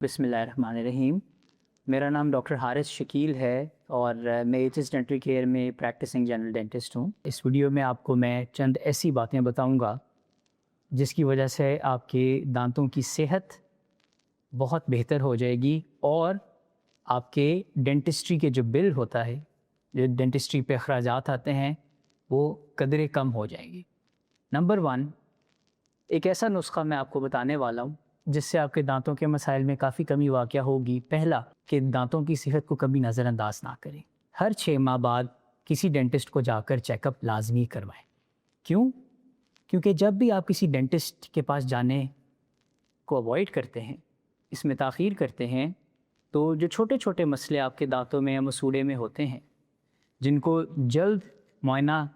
बिस्मिल्लाहिर्रहमानिर्रहीम। मेरा नाम डॉक्टर हारिस शकील है और मैं एचएस डेंटल केयर में प्रैक्टिसिंग जनरल डेंटिस्ट हूँ। इस वीडियो में आपको मैं चंद ऐसी बातें बताऊँगा जिसकी वजह से आपके दांतों की सेहत बहुत बेहतर हो जाएगी और आपके डेंटिस्ट्री के जो बिल होता है, जो डेंटिस्ट्री पे अखराजात आते हैं, वो कदरे कम हो जाएंगी। नंबर 1, एक ऐसा नुस्खा मैं आपको बताने वाला हूँ जिससे आपके दांतों के मसाइल में काफ़ी कमी वाक़या होगी। पहला, कि दांतों की सेहत को कभी नज़रअंदाज ना करें। हर 6 माह बाद किसी डेंटिस्ट को जाकर चेकअप लाजमी करवाएं। क्यों? क्योंकि जब भी आप किसी डेंटिस्ट के पास जाने को अवॉइड करते हैं, इसमें ताख़ीर करते हैं, तो जो छोटे छोटे मसले आपके दांतों में या मसूड़े में होते हैं, जिनको जल्द मुआयना,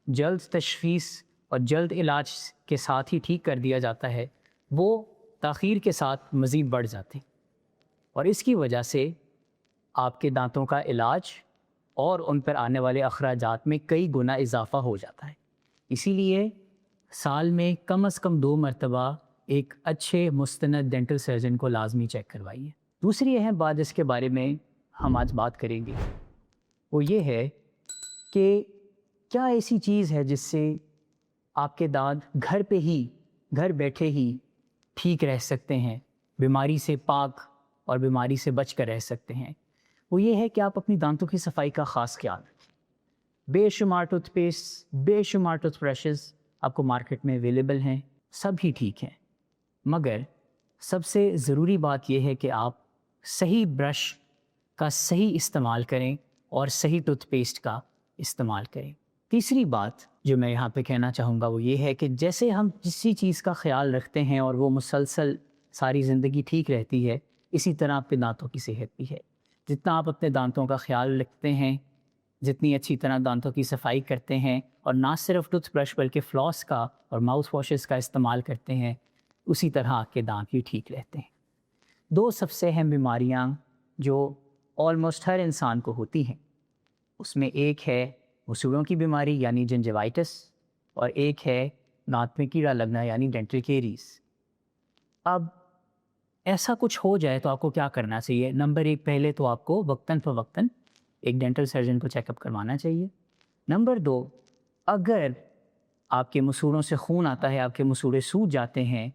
जल्द तशख़ीस और जल्द इलाज के साथ ही ठीक कर दिया जाता है, वो ताख़ीर के साथ मज़ीद बढ़ जाते हैं और इसकी वजह से आपके दांतों का इलाज और उन पर आने वाले अखराजात में कई गुना इजाफ़ा हो जाता है। इसीलिए साल में कम से कम 2 मरतबा एक अच्छे मुस्तनद डेंटल सर्जन को लाजमी चेक करवाइए। दूसरी अहम बात जिसके बारे में हम आज बात करेंगे वो ये है कि क्या ऐसी चीज़ है जिससे आपके दांत घर बैठे ही ठीक रह सकते हैं, बीमारी से पाक और बीमारी से बच कर रह सकते हैं। वो ये है कि आप अपनी दांतों की सफाई का ख़ास ख्याल रखें। बेशुमार टूथपेस्ट, बेशुमार टूथब्रशेस आपको मार्केट में अवेलेबल हैं, सब ही ठीक हैं, मगर सबसे ज़रूरी बात यह है कि आप सही ब्रश का सही इस्तेमाल करें और सही टूथपेस्ट का इस्तेमाल करें। तीसरी बात जो मैं यहाँ पे कहना चाहूँगा वो ये है कि जैसे हम किसी चीज़ का ख्याल रखते हैं और वो मुसलसल सारी ज़िंदगी ठीक रहती है, इसी तरह आपके दांतों की सेहत भी है। जितना आप अपने दांतों का ख्याल रखते हैं, जितनी अच्छी तरह दांतों की सफाई करते हैं और ना सिर्फ टूथब्रश बल्कि फ्लॉस का और माउथ वॉशेस का इस्तेमाल करते हैं, उसी तरह आपके दांत भी ठीक रहते हैं। 2 सबसे अहम बीमारियाँ जो ऑलमोस्ट हर इंसान को होती हैं, उसमें एक है मसूड़ों की बीमारी यानी जिंजिवाइटिस और एक है दांत में कीड़ा लगना यानी डेंटल केरीज। अब ऐसा कुछ हो जाए तो आपको क्या करना चाहिए? नंबर 1, पहले तो आपको वक्तन फ़वक्तन एक डेंटल सर्जन को चेकअप करवाना चाहिए। नंबर 2, अगर आपके मसूड़ों से खून आता है, आपके मसूड़े सूज जाते हैं,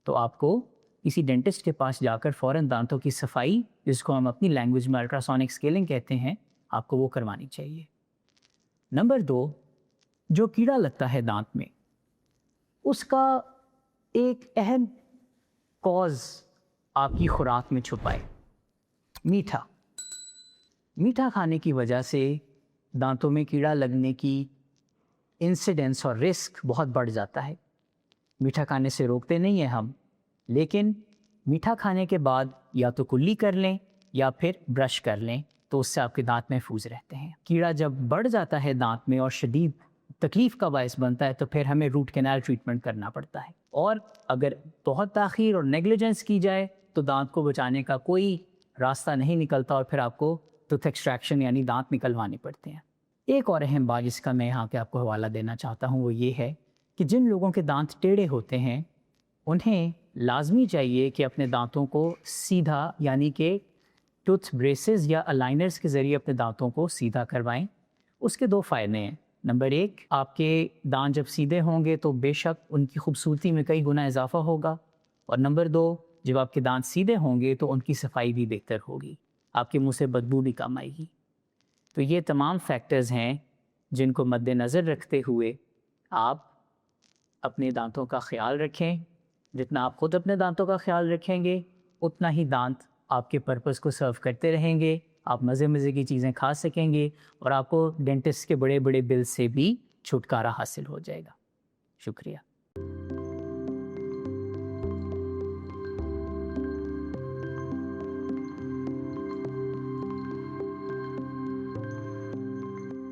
तो आपको किसी डेंटिस्ट के पास जाकर फ़ौरन दांतों की सफाई, जिसको हम अपनी लैंग्वेज में अल्ट्रासोनिक स्केलिंग कहते हैं, आपको वो करवानी चाहिए। नंबर 2, जो कीड़ा लगता है दांत में, उसका एक अहम कॉज आपकी खुराक में छुपा है, मीठा खाने की वजह से दांतों में कीड़ा लगने की इंसिडेंस और रिस्क बहुत बढ़ जाता है। मीठा खाने से रोकते नहीं हैं हम, लेकिन मीठा खाने के बाद या तो कुल्ली कर लें या फिर ब्रश कर लें, तो उससे आपके दांत महफूज रहते हैं। कीड़ा जब बढ़ जाता है दांत में और शदीद तकलीफ़ का बायस बनता है, तो फिर हमें रूट कैनाल ट्रीटमेंट करना पड़ता है। और अगर बहुत ताख़ीर और नेग्लिजेंस की जाए तो दांत को बचाने का कोई रास्ता नहीं निकलता और फिर आपको टूथ एक्सट्रैक्शन यानी दांत निकलवाने पड़ते हैं। एक और अहम बात जिसका मैं यहाँ पे आपको हवाला देना चाहता हूँ वो ये है कि जिन लोगों के दांत टेढ़े होते हैं, उन्हें लाजमी चाहिए कि अपने दांतों को सीधा यानी कि टूथ ब्रेसेस या अलाइनर्स के ज़रिए अपने दांतों को सीधा करवाएं। उसके 2 फ़ायदे हैं। नंबर 1, आपके दांत जब सीधे होंगे तो बेशक उनकी खूबसूरती में कई गुना इजाफा होगा, और नंबर 2, जब आपके दांत सीधे होंगे तो उनकी सफाई भी बेहतर होगी, आपके मुंह से बदबू भी कम आएगी। तो ये तमाम फैक्टर्स हैं जिनको मद्देनज़र रखते हुए आप अपने दांतों का ख्याल रखें। जितना आप ख़ुद अपने दांतों का ख्याल रखेंगे, उतना ही दांत आपके पर्पस को सर्व करते रहेंगे, आप मज़े की चीज़ें खा सकेंगे और आपको डेंटिस्ट के बड़े बिल से भी छुटकारा हासिल हो जाएगा। शुक्रिया।